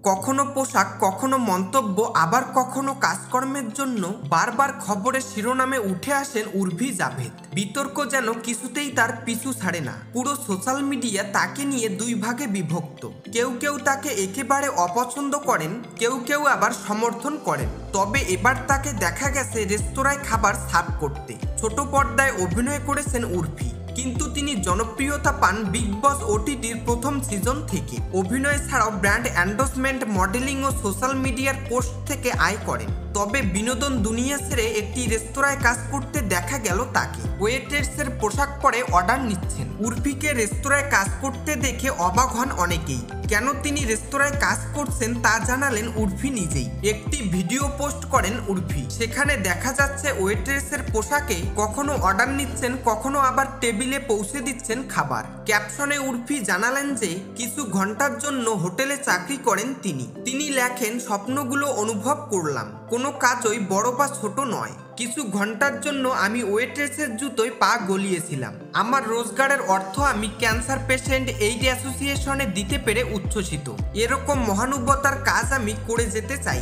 কখনো পোশাক, কখনো মন্তব্য, আবার কখনো কাজকর্মের জন্য বারবার খবরের শিরোনামে উঠে আসেন উর্ভি জাভেদ। বিতর্ক যেন কিছুতেই তার পিছু ছাড়ে না। পুরো সোশ্যাল মিডিয়া তাকে নিয়ে দুই ভাগে বিভক্ত। কেউ কেউ তাকে একেবারে অপছন্দ করেন, কেউ কেউ আবার সমর্থন করেন। তবে এবার তাকে দেখা গেছে রেস্তোরাঁয় খাবার সার্ভ করতে। ছোট পর্দায় অভিনয় করেছেন উর্ভি, কিন্তু তিনি জনপ্রিয়তা পান বিগ বস ওটিটির প্রথম সিজন থেকে। অভিনয় ছাড়াও ব্র্যান্ড এন্ডোর্সমেন্ট, মডেলিং ও সোশ্যাল মিডিয়ার পোস্ট থেকে আয় করেন। তবে বিনোদন দুনিয়া ছেড়ে একটি রেস্তোরাঁয় কাজ করতে দেখা গেল তাকে। ওয়েটার্সের পোশাক পরে অর্ডার নিচ্ছেন। উর্ভিকে রেস্তোরাঁয় কাজ করতে দেখে অবাক হন অনেকেই। কেন তিনি রেস্তোরাঁয় কাজ করছেন তা জানালেন উর্ভি নিজেই। একটি ভিডিও পোস্ট করেন উর্ভি, সেখানে দেখা যাচ্ছে ওয়েটার্সের পোশাকে কখনো অর্ডার নিচ্ছেন, কখনো আবার টেবিলে পৌঁছে দিচ্ছেন খাবার। ক্যাপশনে উর্ভি জানালেন যে কিছু ঘন্টার জন্য হোটেলে চাকরি করেন তিনি লেখেন, স্বপ্নগুলো অনুভব করলাম, কোনো কাজই বড় বা ছোট নয়। কিছু ঘন্টার জন্য আমি ওয়েট্রেসের জুতোয় পা গলিয়েছিলাম। আমার রোজগারের অর্থ আমি ক্যান্সার পেশেন্ট এইড অ্যাসোসিয়েশনে দিতে পেরে উচ্ছ্বসিত। এরকম মহানুভবতার কাজ আমি করে যেতে চাই।